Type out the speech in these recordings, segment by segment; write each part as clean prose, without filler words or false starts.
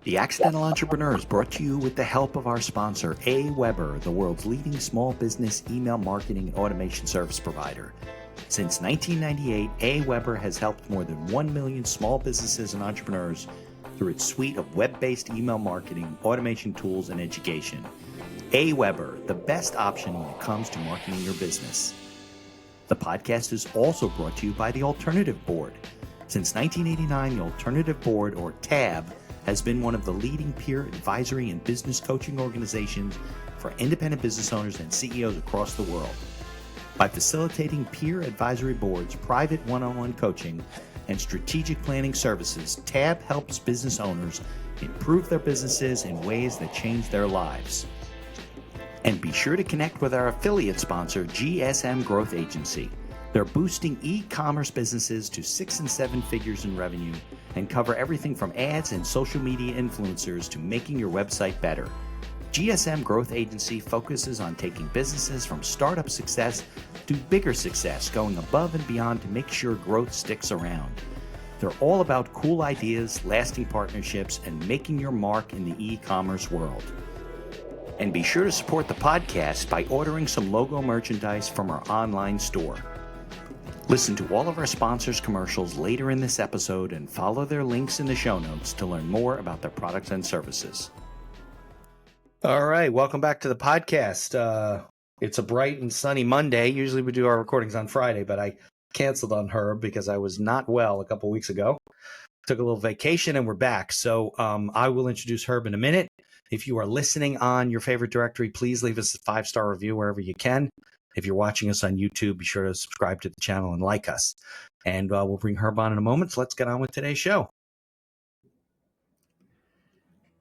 The Accidental Entrepreneur is brought to you with the help of our sponsor, AWeber, the world's leading small business email marketing and automation service provider. Since 1998, AWeber has helped more than 1 million small businesses and entrepreneurs through its suite of web-based email marketing, automation tools, and education. AWeber, the best option when it comes to marketing your business. The podcast is also brought to you by the Alternative Board. Since 1989, the Alternative Board, or TAB, has been one of the leading peer advisory and business coaching organizations for independent business owners and CEOs across the world. By facilitating peer advisory boards, private one-on-one coaching, and strategic planning services, TAB helps business owners improve their businesses in ways that change their lives. And be sure to connect with our affiliate sponsor, GSM Growth Agency. They're boosting e-commerce businesses to 6 and 7 figures in revenue and cover everything from ads and social media influencers to making your website better. GSM Growth Agency focuses on taking businesses from startup success to bigger success, going above and beyond to make sure growth sticks around. They're all about cool ideas, lasting partnerships, and making your mark in the e-commerce world. And be sure to support the podcast by ordering some logo merchandise from our online store. Listen to all of our sponsors' commercials later in this episode and follow their links in the show notes to learn more about their products and services. All right, welcome back to the podcast. It's a bright and sunny Monday. Usually we do our recordings on Friday, but I canceled on Herb because I was not well a couple weeks ago. Took a little vacation and we're back. So I will introduce Herb in a minute. If you are listening on your favorite directory, please leave us a 5-star review wherever you can. If you're watching us on YouTube, be sure to subscribe to the channel and like us. And we'll bring Herb on in a moment. So let's get on with today's show.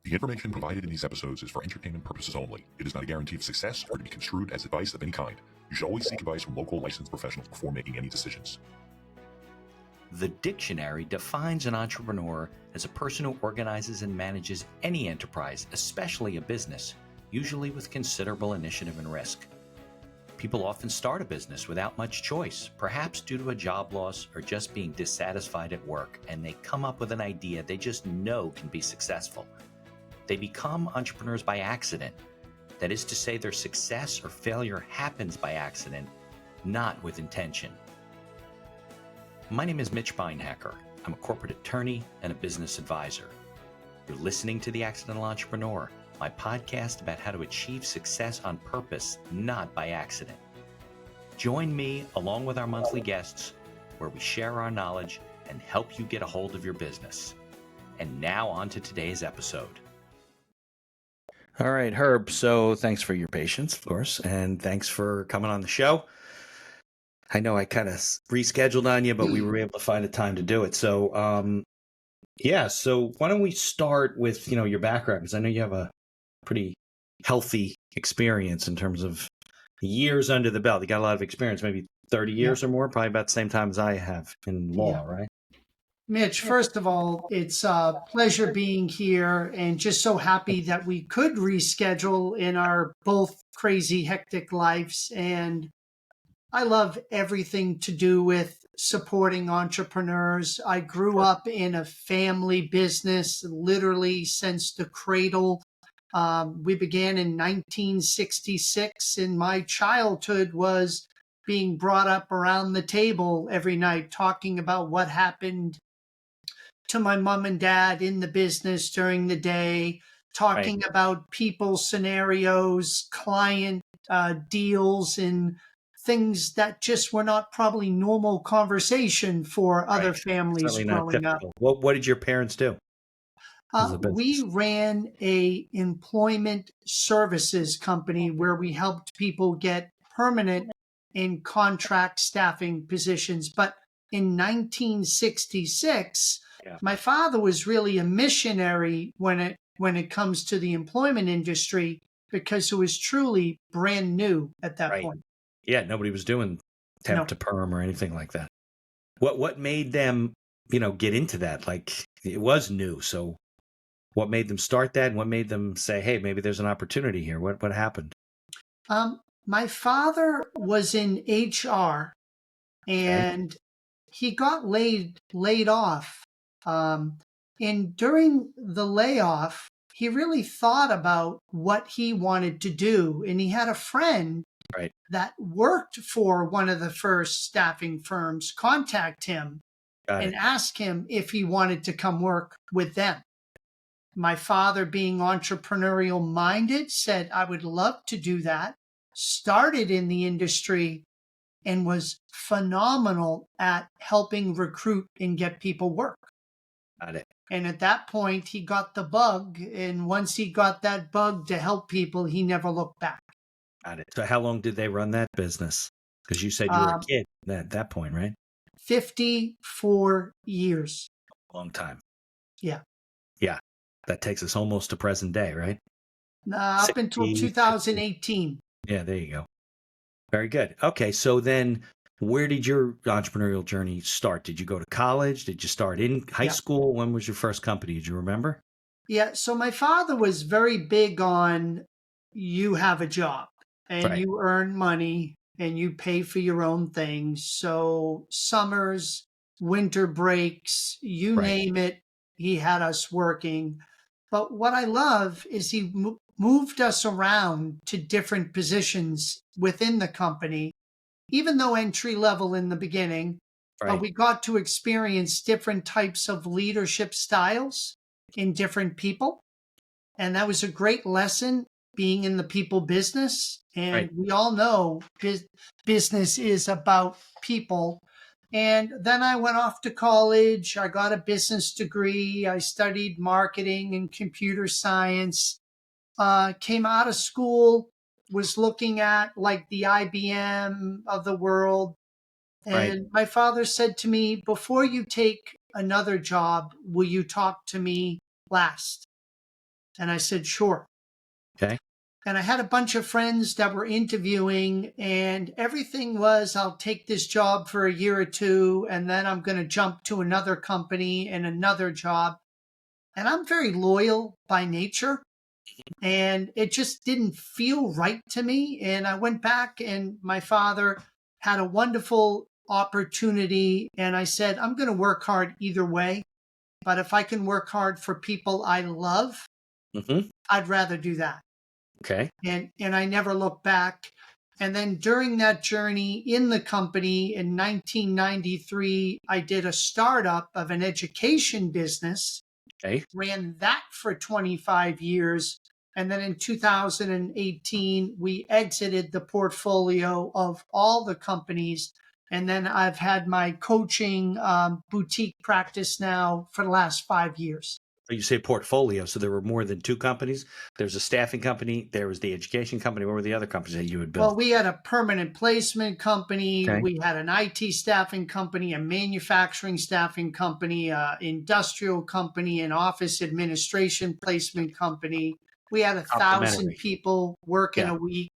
The information provided in these episodes is for entertainment purposes only. It is not a guarantee of success or to be construed as advice of any kind. You should always seek advice from local licensed professionals before making any decisions. The dictionary defines an entrepreneur as a person who organizes and manages any enterprise, especially a business, usually with considerable initiative and risk. People often start a business without much choice, perhaps due to a job loss or just being dissatisfied at work, and they come up with an idea they just know can be successful. They become entrepreneurs by accident. That is to say, their success or failure happens by accident, not with intention. My name is Mitch Beinhacker. I'm a corporate attorney and a business advisor. You're listening to The Accidental Entrepreneur, my podcast about how to achieve success on purpose, not by accident. Join me along with our monthly guests where we share our knowledge and help you get a hold of your business. And now on to today's episode. All right, Herb. So thanks for your patience, of course, and thanks for coming on the show. I know I kind of rescheduled on you, but we were able to find a time to do it. So, so why don't we start with, your background? Because I know you have a pretty healthy experience in terms of years under the belt. You got a lot of experience, maybe 30 years or more, probably about the same time as I have in law, right? Mitch, first of all, it's a pleasure being here and just so happy that we could reschedule in our both crazy, hectic lives. And I love everything to do with supporting entrepreneurs. I grew up in a family business, literally since the cradle. We began in 1966, and my childhood was being brought up around the table every night, talking about what happened to my mom and dad in the business during the day, talking about people scenarios, client deals, and things that just were not probably normal conversation for other families growing up. What did your parents do? We ran a employment services company where we helped people get permanent and contract staffing positions. But in 1966, my father was really a missionary when it comes to the employment industry because it was truly brand new at that point. Yeah, nobody was doing temp to perm or anything like that. What made them, get into that? Like, it was new. So what made them start that? And what made them say, hey, maybe there's an opportunity here? What happened? My father was in HR and he got laid off And during the layoff, he really thought about what he wanted to do. And he had a friend Right. that worked for one of the first staffing firms contact him Got and it. ask him if he wanted to come work with them. My father, being entrepreneurial minded, said, I would love to do that. Started in the industry and was phenomenal at helping recruit and get people work. Got it. And at that point, he got the bug. And once he got that bug to help people, he never looked back. Got it. So how long did they run that business? Because you said you were a Um, kid at that point, right? 54 years. Long time. Yeah. Yeah. That takes us almost to present day, right? Up until 60, 50. 2018. Yeah, there you go. Very good. Okay, so then where did your entrepreneurial journey start? Did you go to college? Did you start in high Yeah. school? When was your first company? Did you remember? Yeah. So my father was very big on you have a job and Right. you earn money and you pay for your own things. So summers, winter breaks, you Right. name it, he had us working. But what I love is he moved us around to different positions within the company, even though entry level in the beginning, but Right. we got to experience different types of leadership styles in different people. And that was a great lesson being in the people business. Right. And we all know business is about people. And then I went off to college. I got a business degree. I studied marketing and computer science. Came out of school, was looking at like the IBM of the world. Right. And my father said to me, before you take another job, will you talk to me last? And I said, sure. Okay. And I had a bunch of friends that were interviewing, and everything was, I'll take this job for a year or two, and then I'm going to jump to another company and another job. And I'm very loyal by nature, and it just didn't feel right to me. And I went back, and my father had a wonderful opportunity. And I said, I'm going to work hard either way. But if I can work hard for people I love, Mm-hmm. I'd rather do that. Okay. And I never looked back. And then during that journey in the company in 1993, I did a startup of an education business, Okay. ran that for 25 years. And then in 2018, we exited the portfolio of all the companies. And then I've had my coaching boutique practice now for the last 5 years. You say portfolio, so there were more than two companies. There's a staffing company. There was the education company. What were the other companies that you had Well, built? we had a permanent placement company. Okay. We had an IT staffing company, a manufacturing staffing company, industrial company, an office administration placement company. We had 1,000 Complementary. people working Yeah. a week.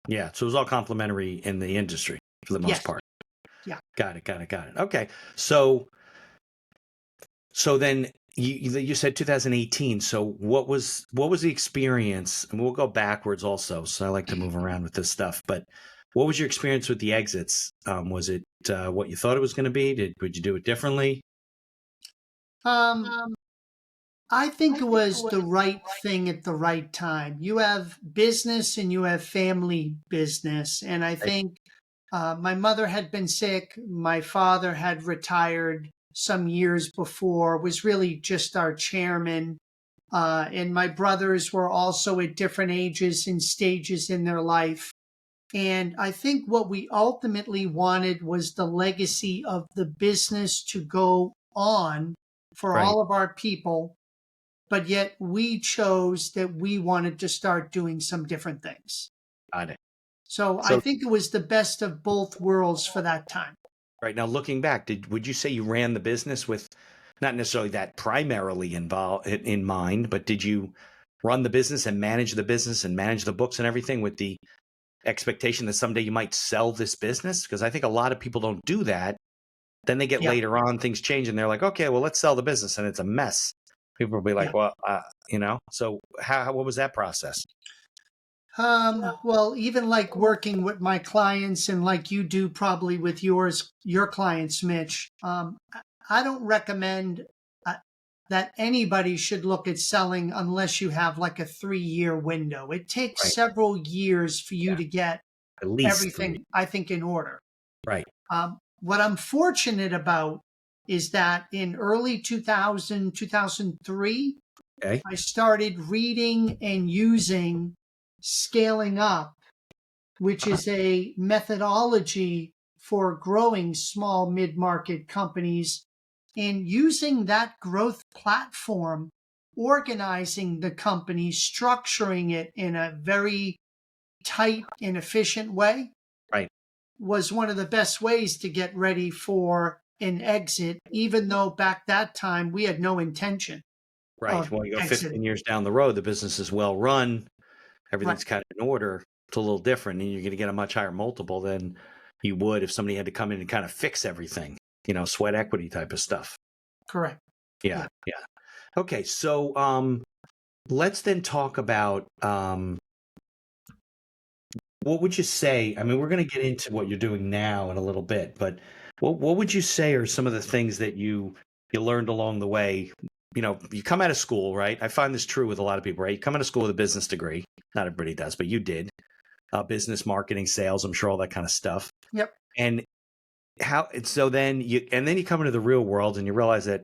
Yeah. So it was all complementary in the industry for the most Yes. part. Yeah. Got it. Got it. Got it. Okay. So then you said 2018. So what was the experience? And we'll go backwards also. So I like to move around with this stuff. But what was your experience with the exits? Was it what you thought it was going to be? Would you do it differently? Um, I think it was the right thing at the right time. You have business and you have family business. And I Right. think my mother had been sick. My father had retired some years before, was really just our chairman. And my brothers were also at different ages and stages in their life. And I think what we ultimately wanted was the legacy of the business to go on for Right. all of our people. But yet we chose that we wanted to start doing some different things. Got it. So I So think it was the best of both worlds for that time. right now, looking back, would you say you ran the business with not necessarily that primarily involved in mind, but did you run the business and manage the business and manage the books and everything with the expectation that someday you might sell this business? Because I think a lot of people don't do that. Then they get Yeah. later on, things change, and they're like, okay, well, let's sell the business, and it's a mess. People will be like, Yeah. well, So what was that process? Well, even like working with my clients and like you do probably with your clients, Mitch, I don't recommend that anybody should look at selling unless you have like a 3-year window. It takes Right. several years for you Yeah. to get At least three. everything, I think, in order. Right. What I'm fortunate about is that in early 2000, 2003, Okay. I started reading and using Scaling Up, which is a methodology for growing small mid-market companies, and using that growth platform, organizing the company, structuring it in a very tight and efficient way Right. was one of the best ways to get ready for an exit, even though back that time we had no intention Right. of Well, you go 15 exiting. years down the road, the business is well run, Right, everything's kind of in order. It's a little different, and you're going to get a much higher multiple than you would if somebody had to come in and kind of fix everything, sweat equity type of stuff. correct. Yeah. Yeah. Yeah. Okay. So, let's then talk about, what would you say? I mean, we're going to get into what you're doing now in a little bit, but what would you say are some of the things that you learned along the way? You come out of school, right? I find this true with a lot of people, right? You come out of school with a business degree. Not everybody does, but you did. Business, marketing, sales, I'm sure all that kind of stuff. Yep. And then you come into the real world and you realize that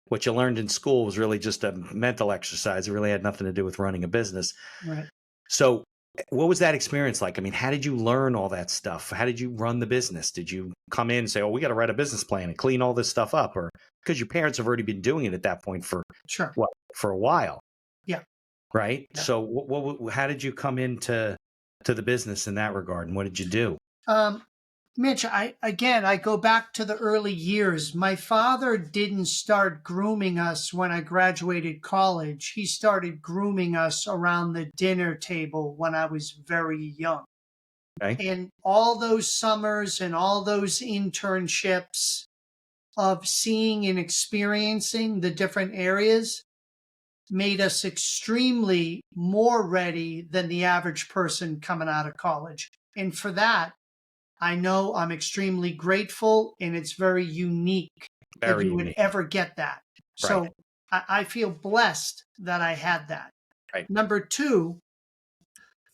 what you learned in school was really just a mental exercise. It really had nothing to do with running a business. Right. So what was that experience like? I mean, how did you learn all that stuff? How did you run the business? Did you come in and say, oh, we got to write a business plan and clean all this stuff up? Or because your parents have already been doing it at that point Sure. for a while, Yeah. right? Yeah. So how did you come into the business in that regard? And what did you do? Mitch, I go back to the early years. My father didn't start grooming us when I graduated college. He started grooming us around the dinner table when I was very young. Okay. And all those summers and all those internships of seeing and experiencing the different areas made us extremely more ready than the average person coming out of college. And for that, I know I'm extremely grateful, and it's very unique that Very you would unique. ever get that. Right. So I feel blessed that I had that. Right. Number two,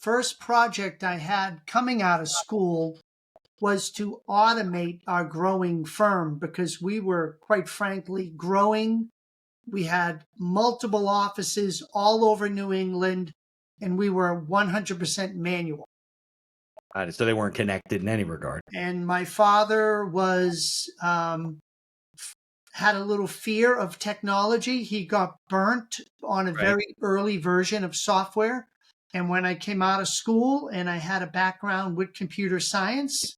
first project I had coming out of school was to automate our growing firm because we were, quite frankly, growing. We had multiple offices all over New England, and we were 100% manual. So they weren't connected in any regard. And my father had a little fear of technology. He got burnt on a Right. very early version of software. And when I came out of school and I had a background with computer science,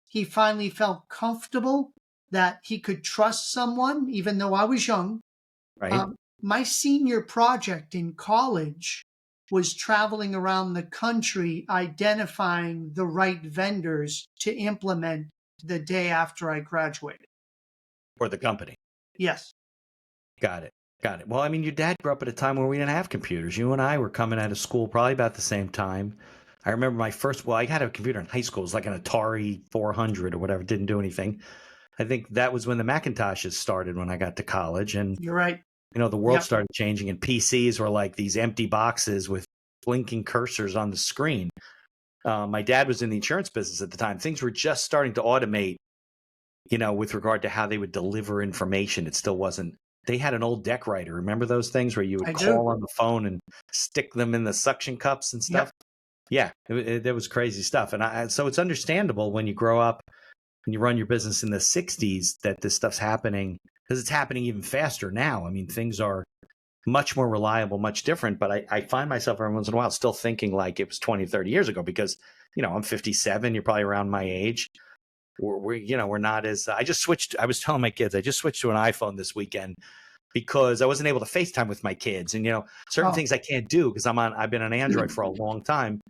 he finally felt comfortable that he could trust someone, even though I was young. Right. My senior project in college was traveling around the country identifying the right vendors to implement the day after I graduated. For the company. Yes. Got it. Got it. Well, I mean, your dad grew up at a time where we didn't have computers. You and I were coming out of school probably about the same time. I remember I had a computer in high school. It was like an Atari 400 or whatever. It didn't do anything. I think that was when the Macintoshes started when I got to college. And, You're right. the world Yep. started changing and PCs were like these empty boxes with blinking cursors on the screen. My dad was in the insurance business at the time. Things were just starting to automate, with regard to how they would deliver information. It still wasn't. They had an old deck writer. Remember those things where you would I call do. on the phone and stick them in the suction cups and stuff? Yep. Yeah, that was crazy stuff. And so it's understandable when you grow up and you run your business in the 60s that this stuff's happening, because it's happening even faster now. I mean, things are much more reliable, much different. But I find myself every once in a while still thinking like it was 20, 30 years ago because, I'm 57. You're probably around my age. We're not as I just switched. I was telling my kids I just switched to an iPhone this weekend because I wasn't able to FaceTime with my kids, and certain Oh, things I can't do because I've been on Android for a long time.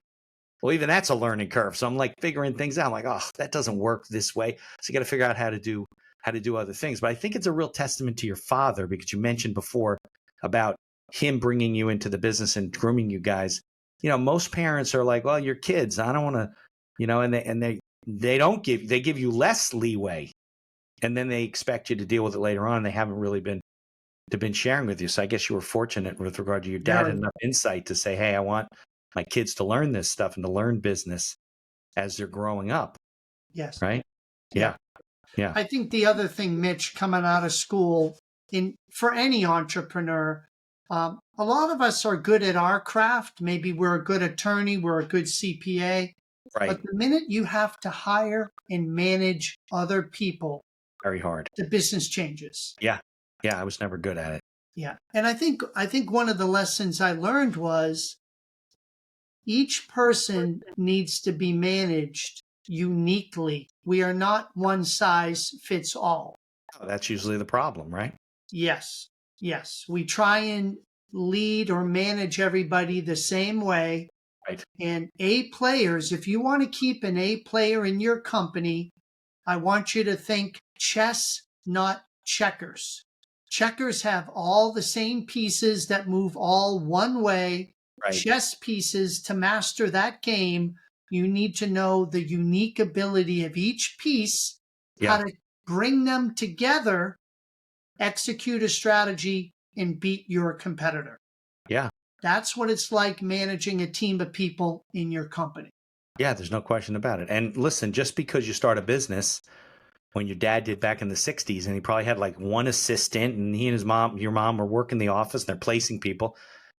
Well, even that's a learning curve. So I'm like figuring things out. I'm like, oh, that doesn't work this way. So you got to figure out how to do other things. But I think it's a real testament to your father because you mentioned before about him bringing you into the business and grooming you guys. Most parents are like, well, you're kids. I don't want to, and they give you less leeway, and then they expect you to deal with it later on. And they haven't really been to been sharing with you. So I guess you were fortunate with regard to your dad Very. had enough insight to say, hey, I want my kids to learn this stuff and to learn business as they're growing up, Yes. right? Yeah. Yeah. Yeah. I think the other thing, Mitch, coming out of school, for any entrepreneur, a lot of us are good at our craft. Maybe we're a good attorney, we're a good CPA. Right. But the minute you have to hire and manage other people, Very hard. the business changes. Yeah. Yeah. I was never good at it. Yeah. And I think one of the lessons I learned was each person needs to be managed uniquely. We are not one size fits all. Oh, that's usually the problem, right? Yes. Yes. We try and lead or manage everybody the same way. Right. And A players, if you want to keep an A player in your company, I want you to think chess, not checkers. Checkers have all the same pieces that move all one way. Right. Chess pieces, to master that game, you need to know the unique ability of each piece, Yeah. how to bring them together, execute a strategy, and beat your competitor. Yeah. That's what it's like managing a team of people in your company. Yeah. There's no question about it. And listen, just because you start a business, when your dad did back in the 60s, and he probably had like one assistant, and he and his mom, your mom, are working the office and they're placing people,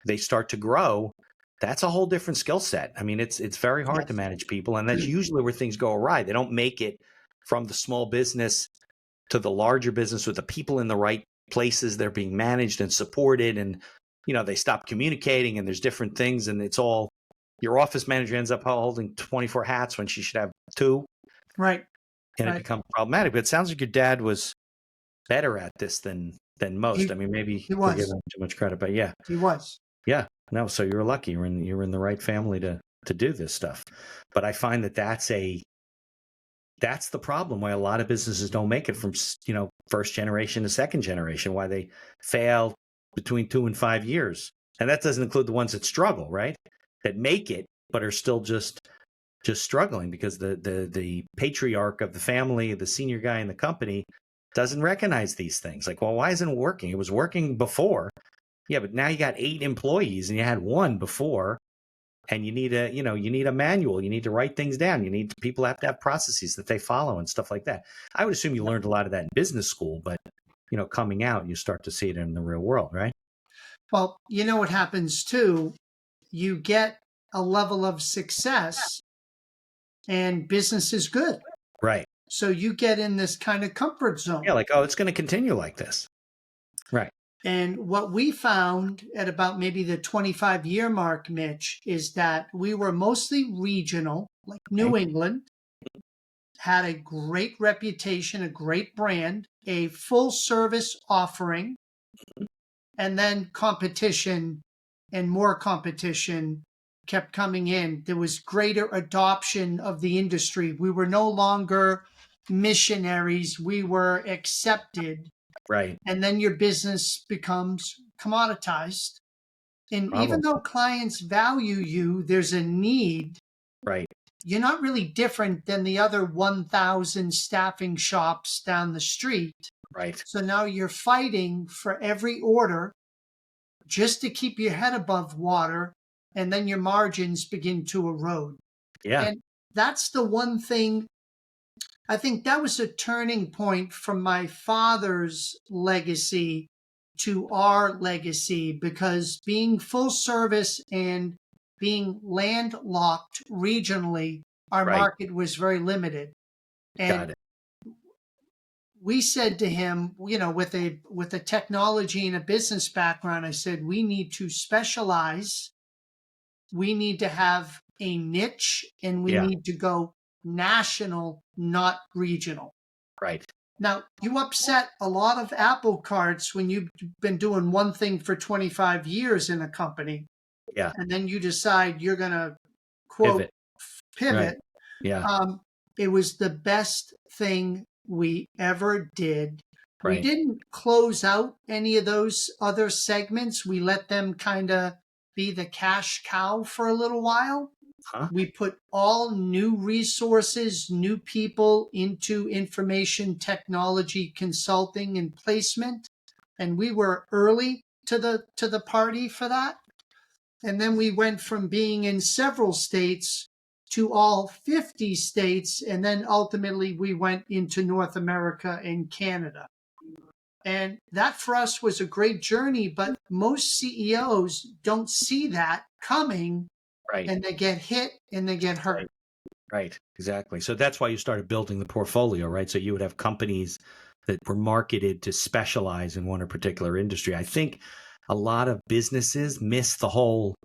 they start to grow. That's a whole different skill set. I mean, it's very hard Yes. to manage people, and that's usually where things go awry. They don't make it from the small business to the larger business with the people in the right places. They're being managed and supported, and they stop communicating, and there's different things, and it's all, your office manager ends up holding 24 hats when she should have 2. Right. And Right. it becomes problematic. But it sounds like your dad was better at this than most. I mean, maybe he we're was. giving him too much credit, but yeah, He was. yeah. No, so you're lucky. You're in the right family to do this stuff. But I find that's the problem why a lot of businesses don't make it from first generation to second generation. Why they fail between 2 and 5 years, and that doesn't include the ones that struggle, right? That make it but are still just struggling because the patriarch of the family, the senior guy in the company, doesn't recognize these things. Like, well, why isn't it working? It was working before. Yeah, but now you got 8 employees and you had 1 before, and you need a manual. You need to write things down. People have to have processes that they follow and stuff like that. I would assume you learned a lot of that in business school, but coming out, you start to see it in the real world, right? Well, you know what happens too? You get a level of success and business is good. Right. So you get in this kind of comfort zone. Yeah, like, oh, it's going to continue like this. Right. And what we found at about maybe the 25-year mark, Mitch, is that we were mostly regional, like New England, had a great reputation, a great brand, a full service offering, and then competition and more competition kept coming in. There was greater adoption of the industry. We were no longer missionaries. We were accepted. Right. And then your business becomes commoditized. And even though clients value you, there's a need. Right. You're not really different than the other 1,000 staffing shops down the street. Right. So now you're fighting for every order just to keep your head above water, and then your margins begin to erode. Yeah. And that's the one thing, I think that was a turning point from my father's legacy to our legacy, because being full service and being landlocked regionally, our market was very limited. And Got it. we said to him, with a technology and a business background, I said, we need to specialize. We need to have a niche, and we need to go national, not regional. Right. Now, you upset a lot of apple carts when you've been doing one thing for 25 years in a company. Yeah. And then you decide you're going to, quote, pivot. Right. Yeah. It was the best thing we ever did. Right. We didn't close out any of those other segments. We let them kind of be the cash cow for a little while. Huh? We put all new resources, new people into information technology consulting and placement. and we were early to the party for that. And then we went from being in several states to all 50 states, and then ultimately we went into North America and Canada. And that for us was a great journey, but most CEOs don't see that coming, Right. and they get hit and they get hurt. Right. Exactly. So that's why you started building the portfolio, right? So you would have companies that were marketed to specialize in one or particular industry. I think a lot of businesses miss the whole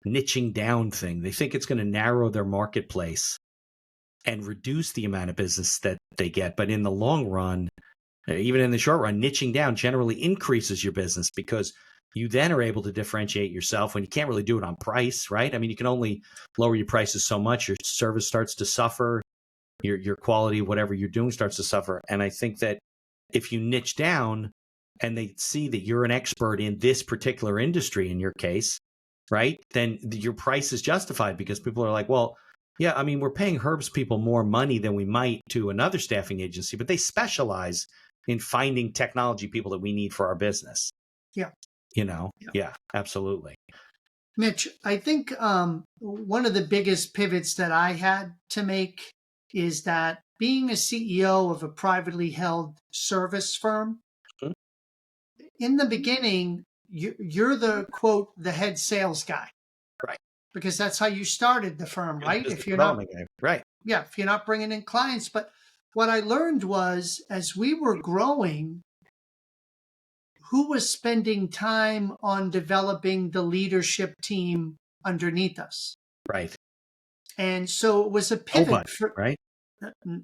niching down thing. They think it's going to narrow their marketplace and reduce the amount of business that they get. But in the long run, even in the short run, niching down generally increases your business because you then are able to differentiate yourself when you can't really do it on price, right? I mean, you can only lower your prices so much. Your service starts to suffer. Your quality, whatever you're doing, starts to suffer. And I think that if you niche down and they see that you're an expert in this particular industry, in your case, right, then your price is justified because people are like, well, yeah, I mean, we're paying Herb's people more money than we might to another staffing agency, but they specialize in finding technology people that we need for our business. Yeah. Yeah, absolutely. Mitch, I think one of the biggest pivots that I had to make is that being a CEO of a privately held service firm, Mhm. in the beginning, you're the quote, the head sales guy, Right. because that's how you started the firm, You're the right? business If you're not, development guy. Right. yeah, if you're not bringing in clients. But what I learned was as we were growing, who was spending time on developing the leadership team underneath us? Right. And so it was a pivot Nobody. for Right.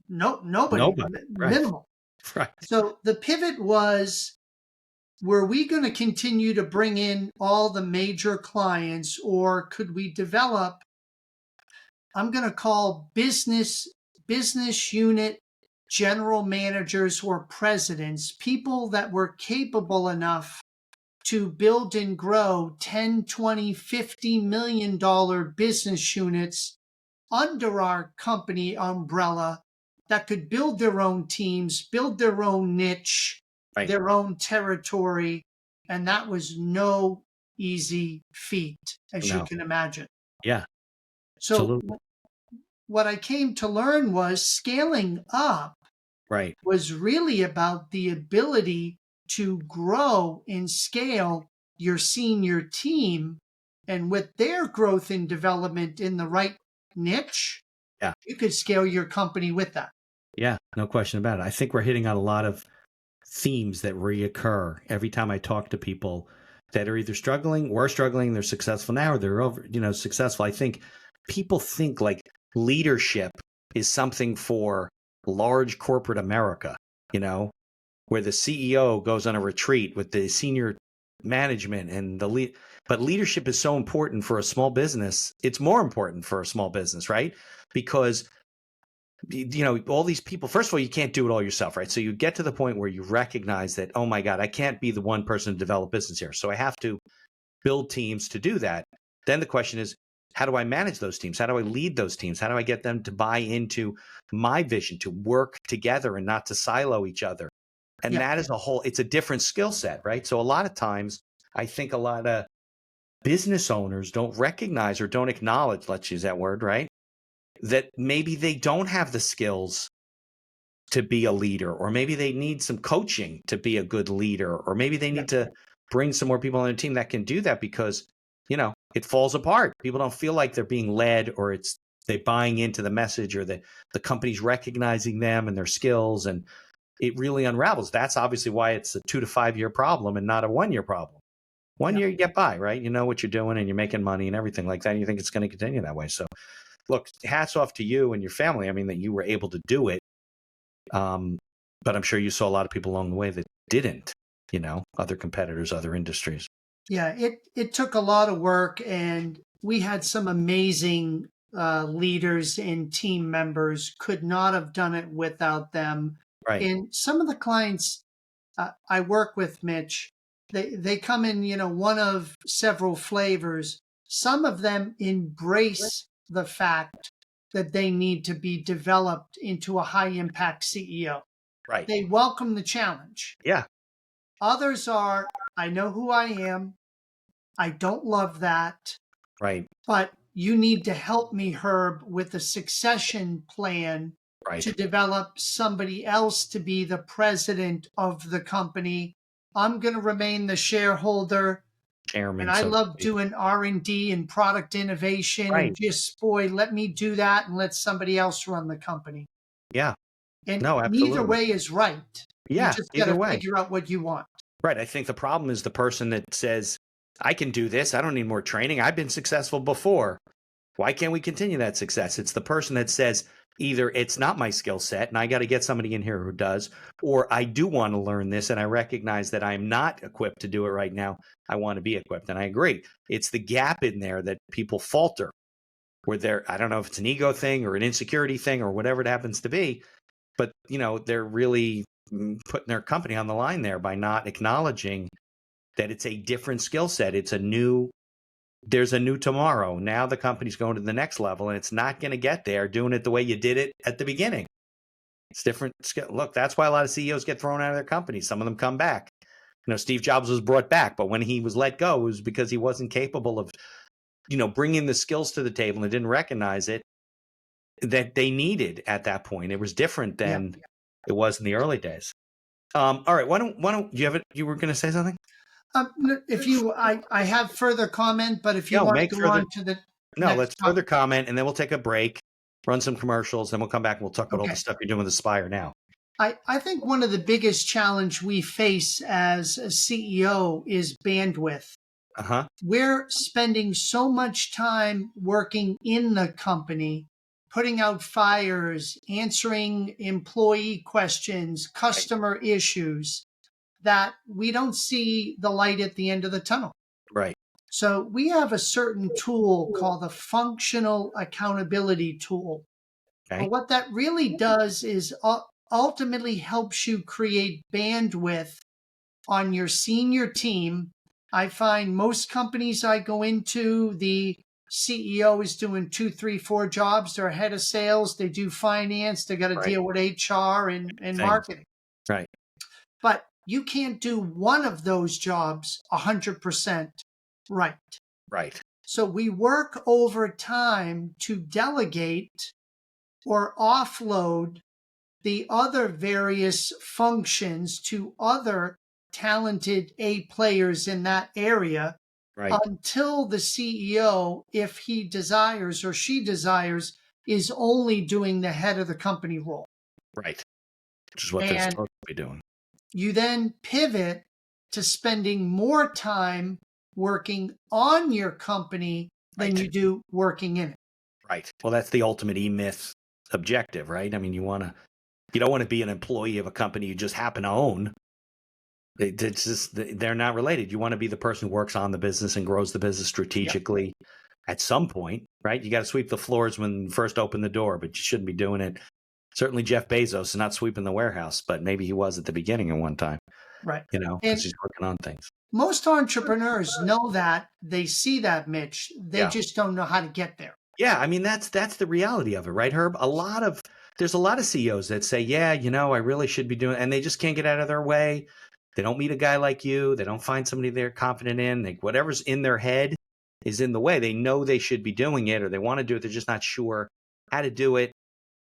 nobody, Nobody. Right. minimal. Right. So the pivot was, were we going to continue to bring in all the major clients, or could we develop, I'm going to call business unit general managers or presidents, people that were capable enough to build and grow 10, 20, $50 million business units under our company umbrella that could build their own teams, build their own niche, Right. their own territory. And that was no easy feat, as you No. can imagine. Yeah. So Absolutely. what I came to learn was scaling up Right. was really about the ability to grow and scale your senior team. And with their growth and development in the right niche, Yeah. you could scale your company with that. Yeah. No question about it. I think we're hitting on a lot of themes that reoccur every time I talk to people that are either struggling, were struggling, they're successful now, or they're over, successful. I think people think like leadership is something for large corporate America, where the CEO goes on a retreat with the senior management and the lead. But leadership is so important for a small business. It's more important for a small business, right? Because all these people, first of all, you can't do it all yourself, right? So you get to the point where you recognize that, oh my God, I can't be the one person to develop business here. So I have to build teams to do that. Then the question is, how do I manage those teams? How do I lead those teams? How do I get them to buy into my vision, to work together and not to silo each other? And that is it's a different skill set, right? So a lot of times, I think a lot of business owners don't recognize or don't acknowledge, let's use that word, right? That maybe they don't have the skills to be a leader, or maybe they need some coaching to be a good leader, or maybe they need to bring some more people on their team that can do that because, it falls apart. People don't feel like they're being led, or they're buying into the message, or the company's recognizing them and their skills, and it really unravels. That's obviously why it's a 2 to 5 year problem and not a 1 year problem. 1 year you get by, right? You know what you're doing and you're making money and everything like that. And you think it's going to continue that way. So look, hats off to you and your family. I mean, that you were able to do it. But I'm sure you saw a lot of people along the way that didn't, other competitors, other industries. Yeah, it took a lot of work, and we had some amazing leaders and team members. Could not have done it without them. Right. And some of the clients I work with, Mitch, they come in, one of several flavors. Some of them embrace the fact that they need to be developed into a high impact CEO. Right. They welcome the challenge. Yeah. Others are, I know who I am. I don't love that, Right. but you need to help me, Herb, with a succession plan to Right. develop somebody else to be the president of the company. I'm going to remain the shareholder. And Chairman, I so to love speak. doing R&D and product innovation, and Right. just, boy, let me do that and let somebody else run the company. Yeah. And No, neither absolutely. way is right. You Yeah. just got Either to way. figure out what you want. Right. I think the problem is the person that says, I can do this. I don't need more training. I've been successful before. Why can't we continue that success? It's the person that says either it's not my skill set and I got to get somebody in here who does, or I do want to learn this and I recognize that I'm not equipped to do it right now. I want to be equipped. And I agree. It's the gap in there that people falter where they're, I don't know if it's an ego thing or an insecurity thing or whatever it happens to be, but they're really putting their company on the line there by not acknowledging that it's a different skill set. There's a new tomorrow. Now the company's going to the next level, and it's not going to get there doing it the way you did it at the beginning. It's different skill. Look, that's why a lot of CEOs get thrown out of their companies. Some of them come back. Steve Jobs was brought back, but when he was let go, it was because he wasn't capable of, bringing the skills to the table and didn't recognize it that they needed at that point. It was different Yeah. than it was in the early days. All right. Why don't you have it? You were going to say something? I have further comment, but if you No, want to make go further. on to the No, next let's further comment, and then we'll take a break, run some commercials, then we'll come back and we'll talk about all the Okay. stuff you're doing with Aspire now. I think one of the biggest challenge we face as a CEO is bandwidth. Uh-huh. We're spending so much time working in the company, putting out fires, answering employee questions, customer issues, that we don't see the light at the end of the tunnel. Right. So we have a certain tool called the functional accountability tool. Okay. But what that really does is ultimately helps you create bandwidth on your senior team. I find most companies I go into, the CEO is doing 2, 3, 4 jobs. They're head of sales. They do finance. They got to Right. deal with HR and Things. marketing. Right. But you can't do one of those jobs 100% right. Right. So we work over time to delegate or offload the other various functions to other talented A players in that area, Right. until the CEO, if he desires or she desires, is only doing the head of the company role. Right. Which is what they're And supposed to be doing. you then pivot to spending more time working on your company than Right. you do working in it. Right. Well, that's the ultimate E-Myth objective, right? I mean, you don't want to be an employee of a company you just happen to own. It's just, they're not related. You want to be the person who works on the business and grows the business strategically. At some point, right? You got to sweep the floors when you first open the door, but you shouldn't be doing it. Certainly Jeff Bezos is not sweeping the warehouse, but maybe he was at the beginning at one time, Right. because he's working on things. Most entrepreneurs know that. They see that, Mitch. They just don't know how to get there. Yeah, I mean, that's the reality of it, right, Herb? There's a lot of CEOs that say, yeah, I really should be doing, and they just can't get out of their way. They don't meet a guy like you. They don't find somebody they're confident in. Whatever's in their head is in the way. They know they should be doing it, or they want to do it. They're just not sure how to do it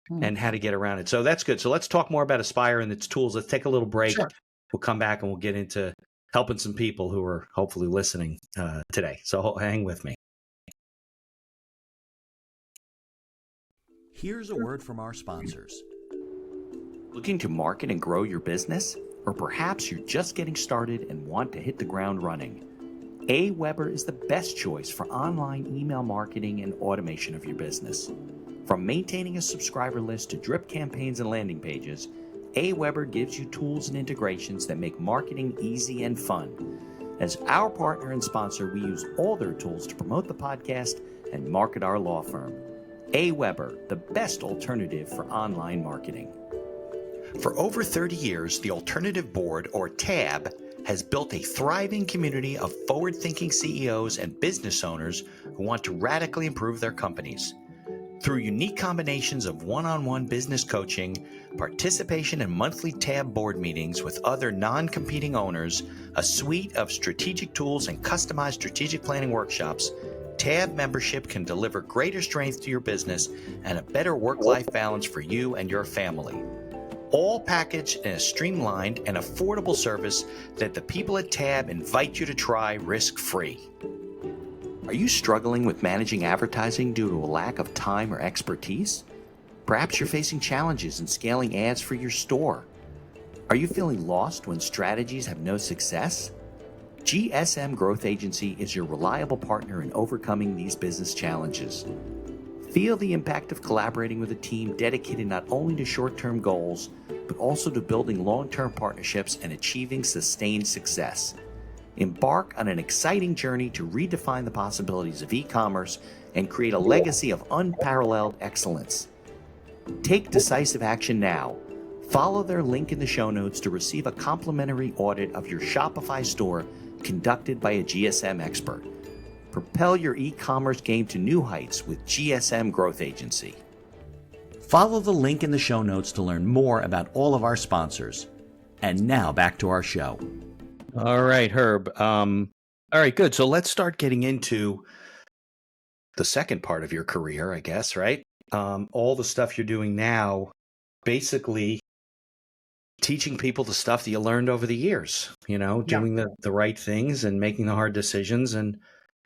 and how to get around it. So that's good. So let's talk more about Aspire and its tools. Let's take a little break. Sure. We'll come back and we'll get into helping some people who are hopefully listening today. So hang with me. Here's a word from our sponsors. Looking to market and grow your business? Or perhaps you're just getting started and want to hit the ground running? AWeber is the best choice for online email marketing and automation of your business. From maintaining a subscriber list to drip campaigns and landing pages, AWeber gives you tools and integrations that make marketing easy and fun. As our partner and sponsor, we use all their tools to promote the podcast and market our law firm. AWeber, the best alternative for online marketing. For over 30 years, the Alternative Board, or TAB, has built a thriving community of forward-thinking CEOs and business owners who want to radically improve their companies. Through unique combinations of one-on-one business coaching, participation in monthly TAB board meetings with other non-competing owners, a suite of strategic tools, and customized strategic planning workshops, TAB membership can deliver greater strength to your business and a better work-life balance for you and your family. All packaged in a streamlined and affordable service that the people at TAB invite you to try risk-free. Are you struggling with managing advertising due to a lack of time or expertise? Perhaps you're facing challenges in scaling ads for your store. Are you feeling lost when strategies have no success? GSM Growth Agency is your reliable partner in overcoming these business challenges. Feel the impact of collaborating with a team dedicated not only to short-term goals, but also to building long-term partnerships and achieving sustained success. Embark on an exciting journey to redefine the possibilities of e-commerce and create a legacy of unparalleled excellence. Take decisive action now. Follow their link in the show notes to receive a complimentary audit of your Shopify store conducted by a GSM expert. Propel your e-commerce game to new heights with GSM Growth Agency. Follow the link in the show notes to learn more about all of our sponsors. And now back to our show. All right, Herb. All right, good. So let's start getting into the second part of your career, I guess, right? All the stuff you're doing now, basically teaching people the stuff that you learned over the years, doing the right things and making the hard decisions. And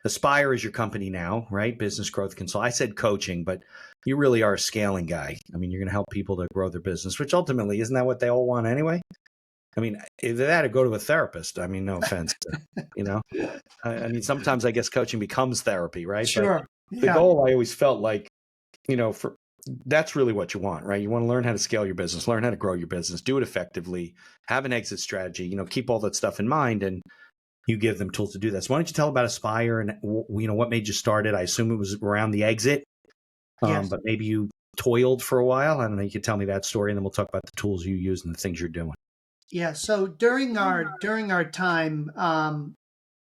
Aspire is your company now, right? Business growth consult. I said coaching, but you really are a scaling guy. I mean, you're going to help people to grow their business, which ultimately, isn't that what they all want anyway? I mean, either that or go to a therapist. I mean, no offense, I mean, sometimes I guess coaching becomes therapy, right? Sure. But the goal I always felt like, that's really what you want, right? You want to learn how to scale your business, learn how to grow your business, do it effectively, have an exit strategy, keep all that stuff in mind, and you give them tools to do that. So why don't you tell about Aspire and, what made you start it? I assume it was around the exit, Yes. but maybe you toiled for a while. I don't know. You could tell me that story, and then we'll talk about the tools you use and the things you're doing. Yeah. So during our time,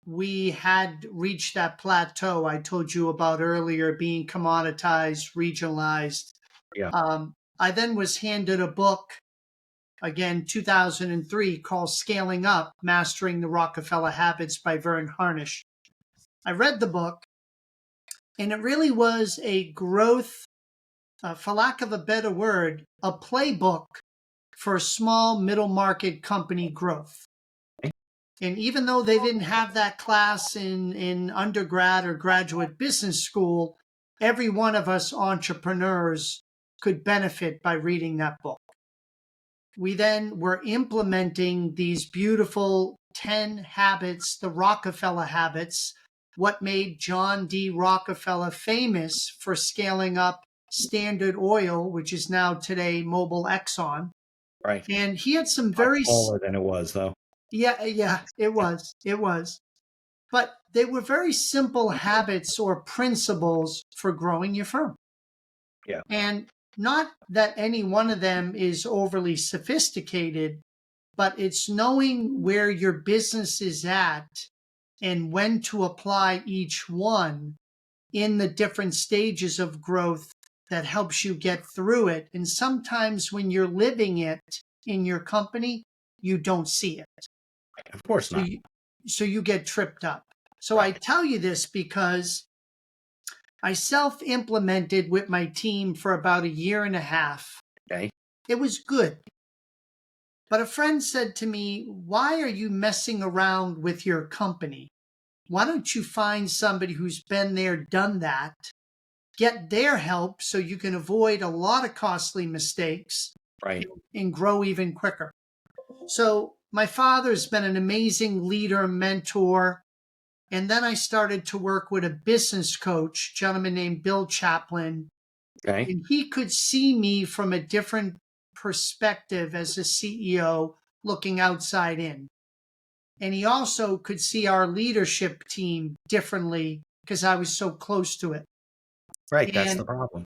we had reached that plateau I told you about earlier, being commoditized, regionalized. Yeah. I then was handed a book, again, 2003, called Scaling Up, Mastering the Rockefeller Habits by Vern Harnish. I read the book, and it really was a growth, for lack of a better word, a playbook for small middle market company growth. And even though they didn't have that class in undergrad or graduate business school, every one of us entrepreneurs could benefit by reading that book. We then were implementing these beautiful 10 habits, the Rockefeller habits, what made John D. Rockefeller famous for scaling up Standard Oil, which is now today Mobil Exxon. Right. And he had some very smaller than it was, though. Yeah, it was. But they were very simple habits or principles for growing your firm. Yeah. And not that any one of them is overly sophisticated, but it's knowing where your business is at and when to apply each one in the different stages of growth that helps you get through it. And sometimes when you're living it in your company, you don't see it. Of course not. So you get tripped up. So I tell you this because I self-implemented with my team for about 1.5 years. Okay. It was good. But a friend said to me, why are you messing around with your company? Why don't you find somebody who's been there, done that, get their help so you can avoid a lot of costly mistakes, right, and grow even quicker. So my father's been an amazing leader, mentor. And then I started to work with a business coach, a gentleman named Bill Chaplin. Okay. And he could see me from a different perspective as a CEO looking outside in. And he also could see our leadership team differently because I was so close to it. Right, that's the problem.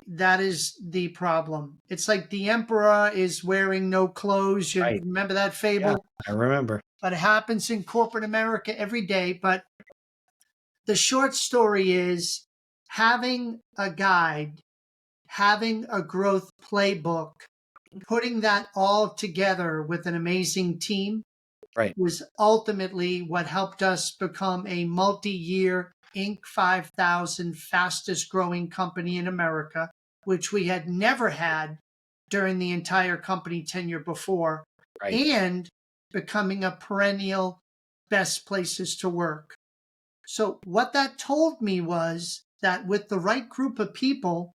That is the problem. It's like the emperor is wearing no clothes. You remember that fable? Yeah, I remember. But it happens in corporate America every day. But the short story is having a guide having a growth playbook, putting that all together with an amazing team Right. was ultimately what helped us become a multi-year Inc. 5000 fastest growing company in America, which we had never had during the entire company tenure before, Right. and becoming a perennial best places to work. So what that told me was that with the right group of people,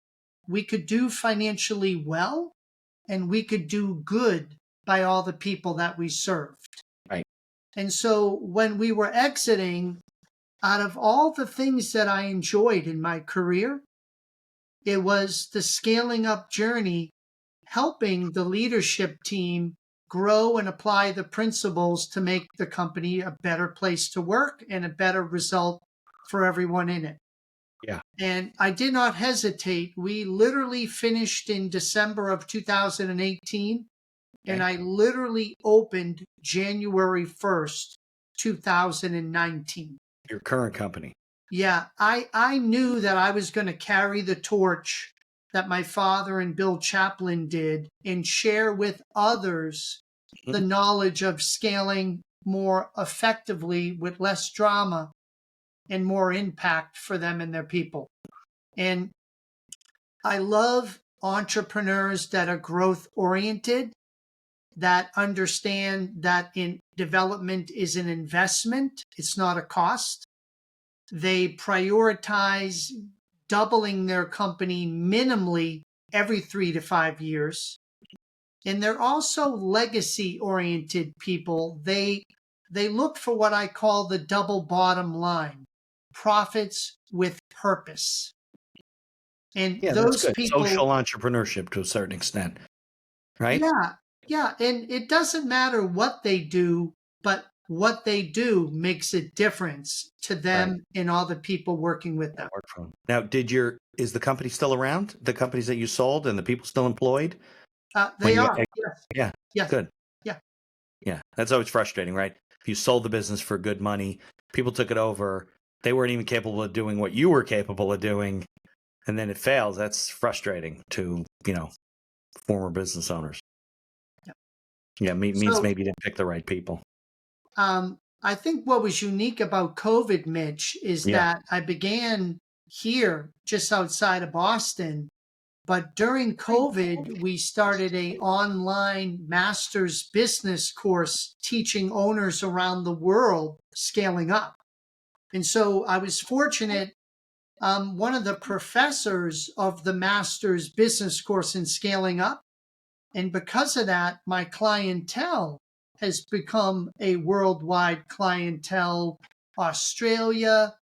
we could do financially well and we could do good by all the people that we served. Right. And so when we were exiting, out of all the things that I enjoyed in my career, it was the scaling up journey, helping the leadership team grow and apply the principles to make the company a better place to work and a better result for everyone in it. Yeah. And I did not hesitate. We literally finished in December of 2018, and Okay. I literally opened January 1st, 2019. Your current company. Yeah, I knew that I was going to carry the torch that my father and Bill Chaplin did and share with others the knowledge of scaling more effectively with less drama and more impact for them and their people. And I love entrepreneurs that are growth oriented, that understand that in development is an investment, it's not a cost. They prioritize doubling their company minimally every 3 to 5 years. And they're also legacy oriented people. They look for what I call the double bottom line, profits with purpose. And Yeah, that's those good. people, Social entrepreneurship to a certain extent, right? yeah. And it doesn't matter what they do, but what they do makes a difference to them Right. and all the people working with them. Work from. Now, is the company still around? The companies that you sold and the people still employed? They When you, are, yes, yeah, yes, good. yeah. Yeah, that's always frustrating, right? If you sold the business for good money, people took it over, they weren't even capable of doing what you were capable of doing, and then it fails. That's frustrating to, former business owners. Yeah. Yeah, means So, maybe you didn't pick the right people. I think what was unique about COVID, Mitch, is Yeah. that I began here just outside of Boston, but during COVID, we started a online master's business course teaching owners around the world scaling up. And so I was fortunate. One of the professors of the master's business course in scaling up, and because of that, my clientele has become a worldwide clientele. Australia,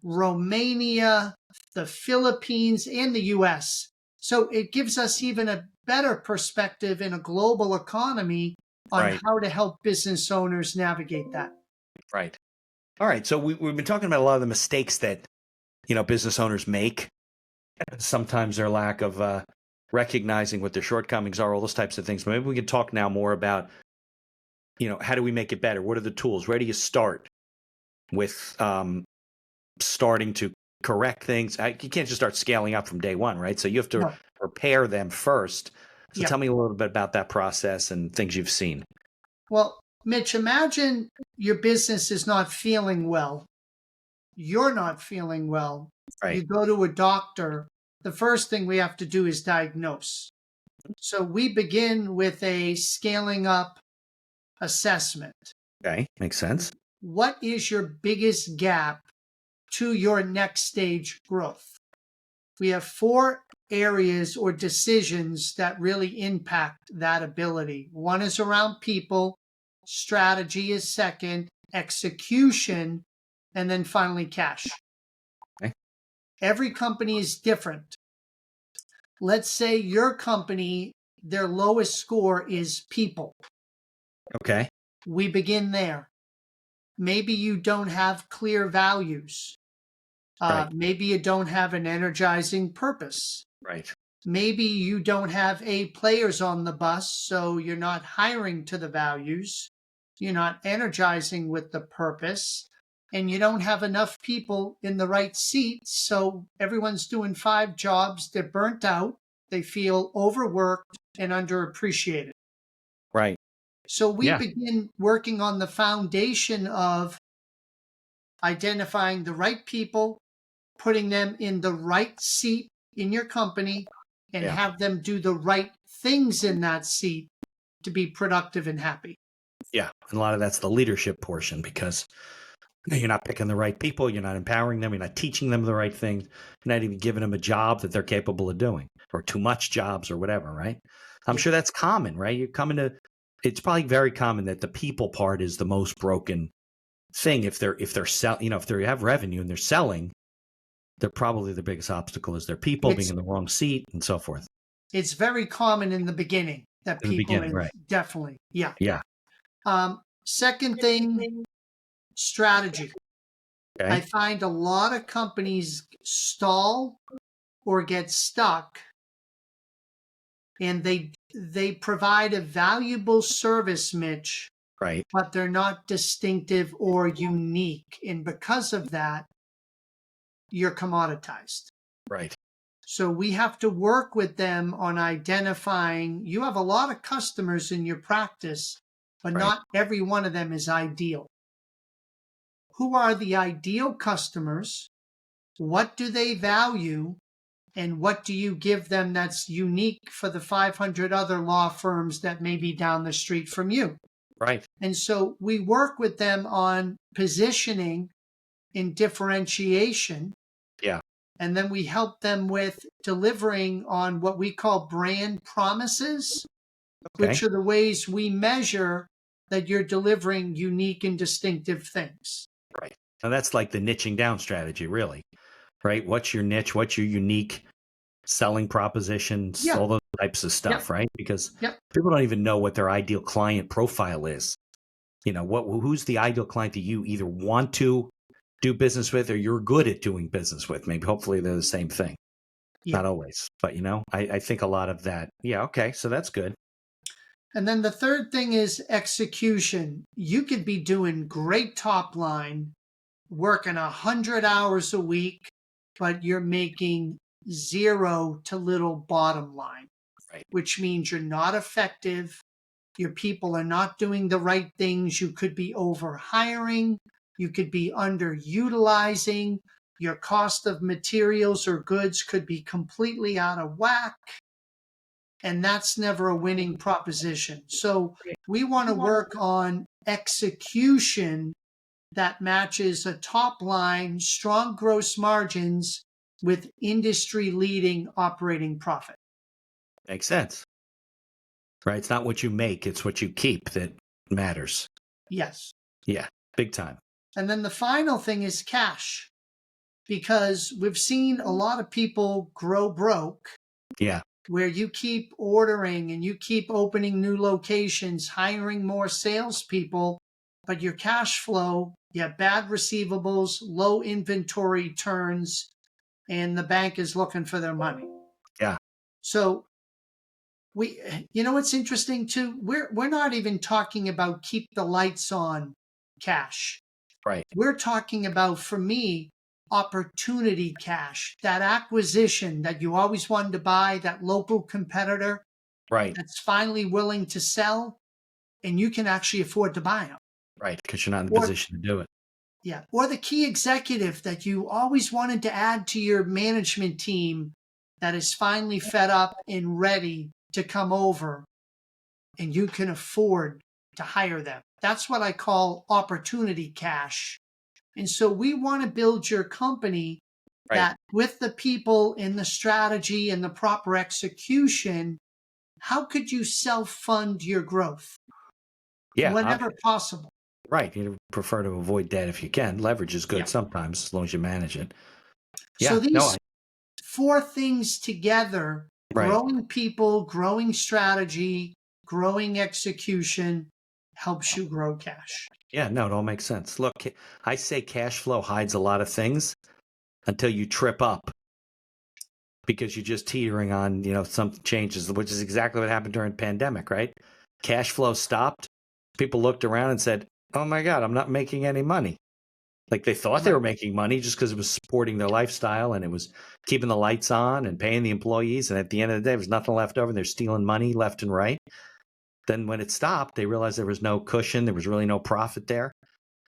Romania, the Philippines, and the US. So it gives us even a better perspective in a global economy on Right. how to help business owners navigate that. Right. All right. So we've been talking about a lot of the mistakes that, business owners make. Sometimes their lack of recognizing what their shortcomings are, all those types of things. But maybe we can talk now more about, how do we make it better? What are the tools? Where do you start with starting to correct things? You can't just start scaling up from day one, right? So you have to No. prepare them first. So Yeah. tell me a little bit about that process and things you've seen. Well, Mitch, imagine your business is not feeling well. You're not feeling well. Right. You go to a doctor. The first thing we have to do is diagnose. So we begin with a scaling up assessment. Okay. Makes sense. What is your biggest gap to your next stage growth? We have 4 areas or decisions that really impact that ability. One is around people, strategy is second, execution, and then finally cash. Okay. Every company is different. Let's say your company, their lowest score is people. Okay. We begin there. Maybe you don't have clear values. Right. Maybe you don't have an energizing purpose. Right. Maybe you don't have A players on the bus, so you're not hiring to the values. You're not energizing with the purpose. and you don't have enough people in the right seats. So everyone's doing 5 jobs. They're burnt out. They feel overworked and underappreciated. Right. So we Yeah. begin working on the foundation of identifying the right people, putting them in the right seat in your company, and Yeah. have them do the right things in that seat to be productive and happy. Yeah. And a lot of that's the leadership portion, because you're not picking the right people. You're not empowering them. You're not teaching them the right things. You're not even giving them a job that they're capable of doing, or too much jobs or whatever, right? I'm Yeah. sure that's common, right? You're coming to, it's probably very common that the people part is the most broken thing. If they're selling, if they have revenue and they're selling, they're probably the biggest obstacle is their people being in the wrong seat and so forth. It's very common in the beginning that In the people, beginning, right. definitely. Yeah. Yeah. Second thing, strategy. Okay. I find a lot of companies stall or get stuck, and they provide a valuable service, Mitch, Right. but they're not distinctive or unique. And because of that, you're commoditized. Right. So we have to work with them on identifying, you have a lot of customers in your practice, but Right. not every one of them is ideal. Who are the ideal customers? What do they value? And what do you give them that's unique for the 500 other law firms that may be down the street from you? Right. And so we work with them on positioning and differentiation. Yeah. And then we help them with delivering on what we call brand promises, which are the ways we measure that you're delivering unique and distinctive things. Right. Now that's like the niching down strategy, really. Right? What's your niche? What's your unique selling propositions? Yeah. All those types of stuff, Yep. right? Because Yep. people don't even know what their ideal client profile is. Who's the ideal client that you either want to do business with or you're good at doing business with? Maybe hopefully they're the same thing. Yeah. Not always, but I think a lot of that. Yeah. Okay. So that's good. And then the third thing is execution. You could be doing great top line, working 100 hours a week, but you're making 0 to little bottom line, Right. which means you're not effective. Your people are not doing the right things. You could be over hiring. You could be underutilizing. Your cost of materials or goods could be completely out of whack. And that's never a winning proposition. So we want to work on execution that matches a top line, strong gross margins with industry leading operating profit. Makes sense. Right. It's not what you make, it's what you keep that matters. Yes. Yeah. Big time. And then the final thing is cash, because we've seen a lot of people grow broke. Yeah. Where you keep ordering and you keep opening new locations, hiring more salespeople, but your cash flow, you have bad receivables, low inventory turns, and the bank is looking for their money. Yeah. So what's interesting too? We're not even talking about keep the lights on cash. Right. We're talking about, for me, opportunity cash, that acquisition that you always wanted to buy, that local competitor, right, that's finally willing to sell, and you can actually afford to buy them. Right, because you're not in the position to do it. Yeah. Or the key executive that you always wanted to add to your management team that is finally fed up and ready to come over, and you can afford to hire them. That's what I call opportunity cash. And so we want to build your company that with the people and the strategy and the proper execution, how could you self-fund your growth? Yeah. Whenever possible. Right. You prefer to avoid debt if you can. Leverage is good sometimes as long as you manage it. So these 4 things together, growing people, growing strategy, growing execution, helps you grow cash. Yeah, no, it all makes sense. Look, I say cash flow hides a lot of things until you trip up because you're just teetering on, some changes, which is exactly what happened during the pandemic, right? Cash flow stopped. People looked around and said, oh my God, I'm not making any money. Like they thought they Right. were making money just because it was supporting their lifestyle and it was keeping the lights on and paying the employees. And at the end of the day, there was nothing left over. They're stealing money left and right. Then when it stopped, they realized there was no cushion. There was really no profit there.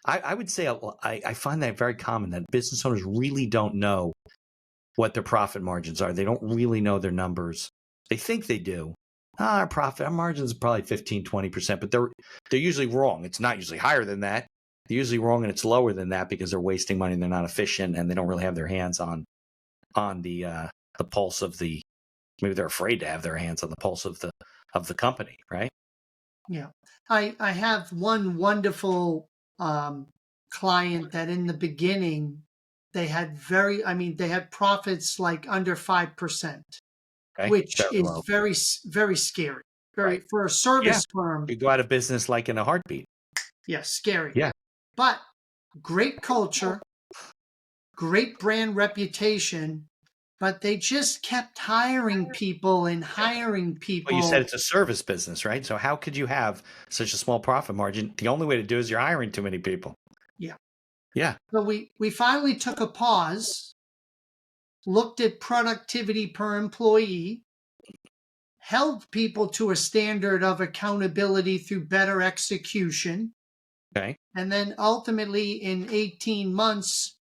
I would say I find that very common, that business owners really don't know what their profit margins are. They don't really know their numbers. They think they do. Our margins are probably 15, 20%, but they're usually wrong. It's not usually higher than that. They're usually wrong, and it's lower than that because they're wasting money and they're not efficient and they don't really have their hands on the pulse of the. Maybe they're afraid to have their hands on the pulse of the company, right? Yeah. I have one wonderful client that in the beginning they had they had profits like under 5%, Okay, which very is low, very scary. Very right? for a Yeah, service firm, you go out of business like in a heartbeat. yeah, scary. Yeah, But great culture, great brand reputation, but they just kept hiring people and hiring well, you said people. it's a service business, right? So how could you have such a small profit margin? The only way to do it is you're hiring too many people. Yeah. Yeah, So we finally took a pause, looked at productivity per employee, held people to a standard of accountability through better execution, okay. and then ultimately in 18 months,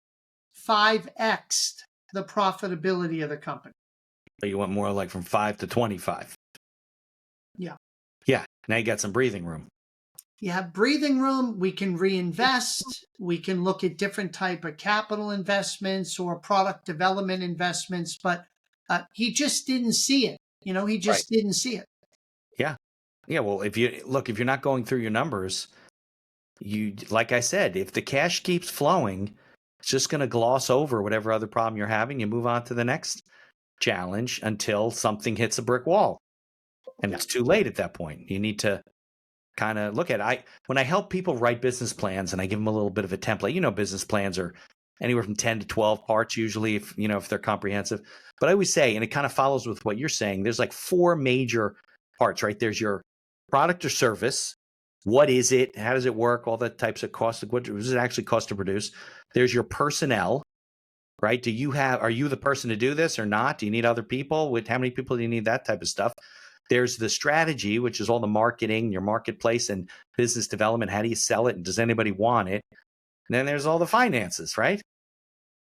5x'd the profitability of the company. But you went more like from 5 to 25. Yeah. Yeah, now you got some breathing room. You have breathing room. We can reinvest. We can look at different type of capital investments or product development investments, but he just didn't see it. He Right. just didn't see it. Yeah. Yeah, well, if you're not going through your numbers, like I said, if the cash keeps flowing, it's just going to gloss over whatever other problem you're having. You move on to the next challenge until something hits a brick wall. And it's too late at that point. You need to kind of look at it. When I help people write business plans and I give them a little bit of a template, business plans are anywhere from 10 to 12 parts usually if they're comprehensive. But I always say, and it kind of follows with what you're saying, there's like 4 major parts, right? There's your product or service. What is it? How does it work? All the types of costs. What does it actually cost to produce? There's your personnel, right? Are you the person to do this or not? Do you need other people? How many people do you need? That type of stuff. There's the strategy, which is all the marketing, your marketplace and business development. How do you sell it? And does anybody want it? And then there's all the finances, right?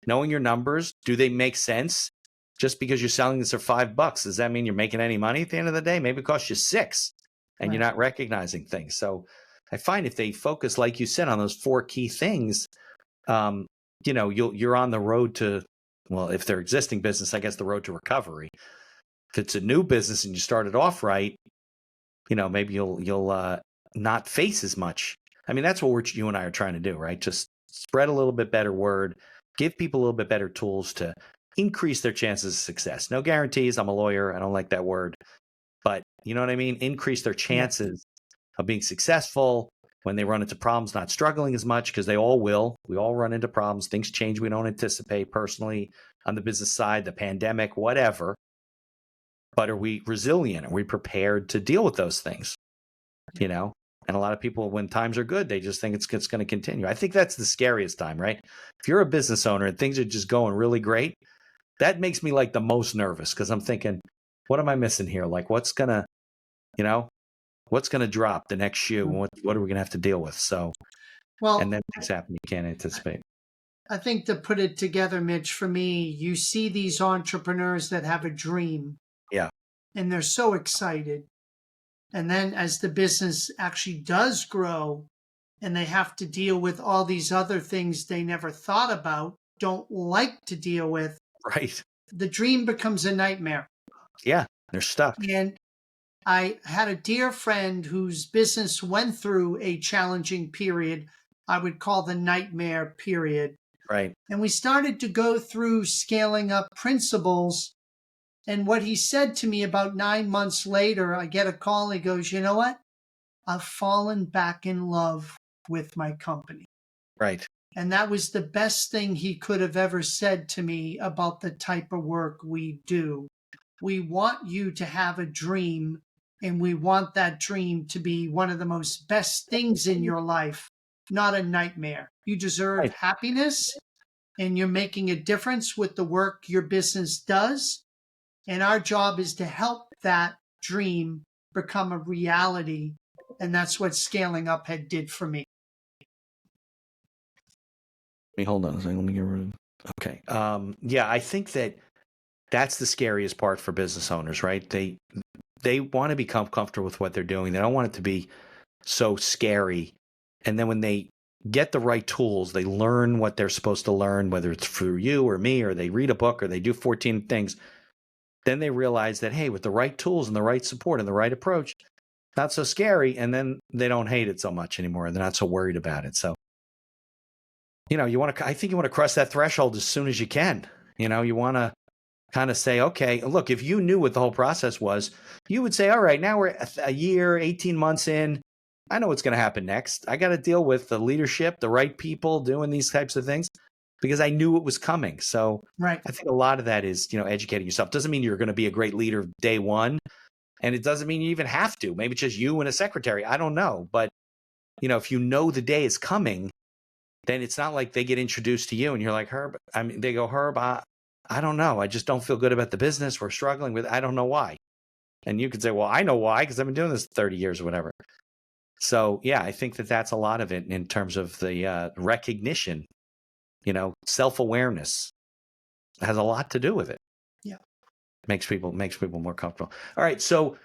Knowing your numbers. Do they make sense? Just because you're selling this for $5, does that mean you're making any money at the end of the day? Maybe it costs you 6 and Right. you're not recognizing things. So I find if they focus, like you said, on those 4 key things, you're on the road to, well, if they're existing business, I guess the road to recovery. If it's a new business and you started off right, maybe you'll not face as much. I mean, that's what you and I are trying to do, right? Just spread a little bit better word, give people a little bit better tools to increase their chances of success. No guarantees. I'm a lawyer. I don't like that word, but you know what I mean? Increase their chances of being successful when they run into problems, not struggling as much, because they all will. We all run into problems. Things change we don't anticipate personally on the business side, the pandemic, whatever. But are we resilient? Are we prepared to deal with those things? And a lot of people, when times are good, they just think it's going to continue. I think that's the scariest time, right? If you're a business owner and things are just going really great, that makes me like the most nervous because I'm thinking, what am I missing here? Like what's going to drop the next shoe? And what are we going to have to deal with? So, and then things happen you can't anticipate. I think to put it together, Mitch, for me, you see these entrepreneurs that have a dream. Yeah. And they're so excited. And then as the business actually does grow and they have to deal with all these other things they never thought about, don't like to deal with, right? The dream becomes a nightmare. Yeah, they're stuck. And I had a dear friend whose business went through a challenging period, I would call the nightmare period. Right. And we started to go through scaling up principles. And what he said to me about 9 months later, I get a call. He goes, you know what? I've fallen back in love with my company. Right. And that was the best thing he could have ever said to me about the type of work we do. We want you to have a dream, and we want that dream to be one of the most best things in your life, not a nightmare. You deserve Right. happiness, and you're making a difference with the work your business does. And our job is to help that dream become a reality. And that's what Scaling Up did for me. Hold on a second. Let me get rid of. Okay. Yeah, I think that's the scariest part for business owners, right? They want to become comfortable with what they're doing. They don't want it to be so scary. And then when they get the right tools, they learn what they're supposed to learn, whether it's through you or me, or they read a book or they do 14 things. Then they realize that, hey, with the right tools and the right support and the right approach, not so scary. And then they don't hate it so much anymore. And they're not so worried about it. So, I think you want to cross that threshold as soon as you can. You want to kind of say, okay, look, if you knew what the whole process was, you would say, all right, now we're a year, 18 months in. I know what's going to happen next. I got to deal with the leadership, the right people doing these types of things because I knew it was coming. So Right. I think a lot of that is, educating yourself. Doesn't mean you're going to be a great leader day one. And it doesn't mean you even have to. Maybe it's just you and a secretary. I don't know. But, if you know the day is coming, then it's not like they get introduced to you and you're like, Herb, they go, Herb, I don't know. I just don't feel good about the business. We're struggling with, I don't know why. And you could say, well, I know why, because I've been doing this 30 years or whatever. So, yeah, I think that's a lot of it in terms of the recognition, self-awareness has a lot to do with it. Yeah. Makes people more comfortable. All right. So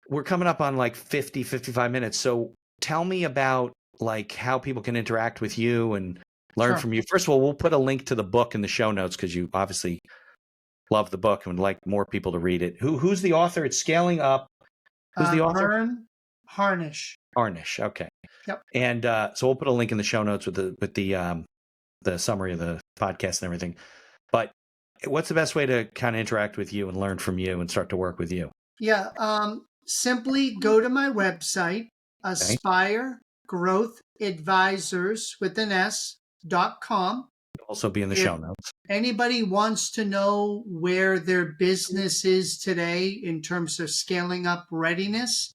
we're coming up on like 50, 55 minutes. So tell me about like how people can interact with you and learn from you. First of all, we'll put a link to the book in the show notes because you obviously love the book and would like more people to read it. Who's the author? It's Scaling Up. Who's the author? Vern Harnish. Harnish. Okay. Yep. And so we'll put a link in the show notes with the summary of the podcast and everything. But what's the best way to kind of interact with you and learn from you and start to work with you? Yeah. Simply go to my website, aspiregrowthadvisors.com. Also be in the show notes. Anybody wants to know where their business is today in terms of scaling up readiness,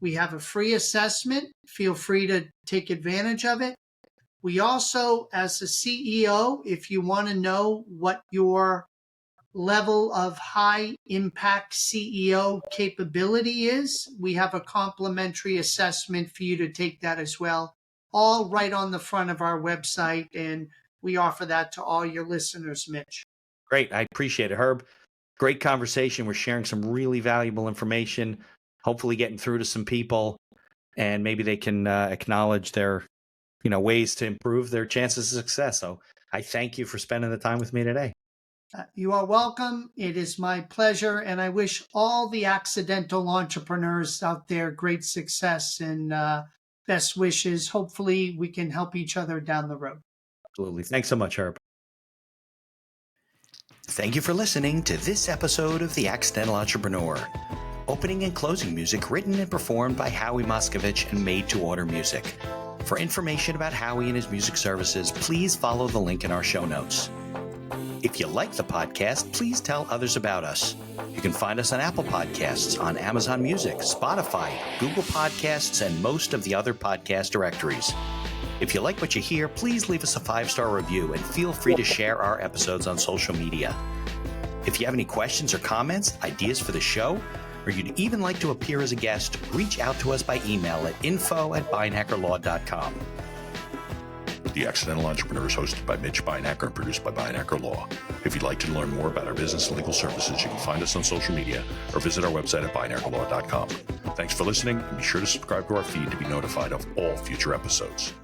we have a free assessment. Feel free to take advantage of it. We also, as a CEO, if you want to know what your level of high impact CEO capability is, we have a complimentary assessment for you to take that as well. All right on the front of our website. And we offer that to all your listeners, Mitch. Great. I appreciate it, Herb. Great conversation. We're sharing some really valuable information, hopefully getting through to some people, and maybe they can acknowledge their, ways to improve their chances of success. So I thank you for spending the time with me today. You are welcome. It is my pleasure. And I wish all the accidental entrepreneurs out there great success and best wishes. Hopefully we can help each other down the road. Absolutely. Thanks so much, Herb. Thank you for listening to this episode of The Accidental Entrepreneur. Opening and closing music written and performed by Howie Moskovich and made to order music. For information about Howie and his music services, please follow the link in our show notes. If you like the podcast, please tell others about us. You can find us on Apple Podcasts, on Amazon Music, Spotify, Google Podcasts, and most of the other podcast directories. If you like what you hear, please leave us a 5-star review and feel free to share our episodes on social media. If you have any questions or comments, ideas for the show, or you'd even like to appear as a guest, reach out to us by email at info@beinhackerlaw.com. The Accidental Entrepreneur is hosted by Mitch Beinhacker and produced by Beinhacker Law. If you'd like to learn more about our business and legal services, you can find us on social media or visit our website at beinhackerlaw.com. Thanks for listening, and be sure to subscribe to our feed to be notified of all future episodes.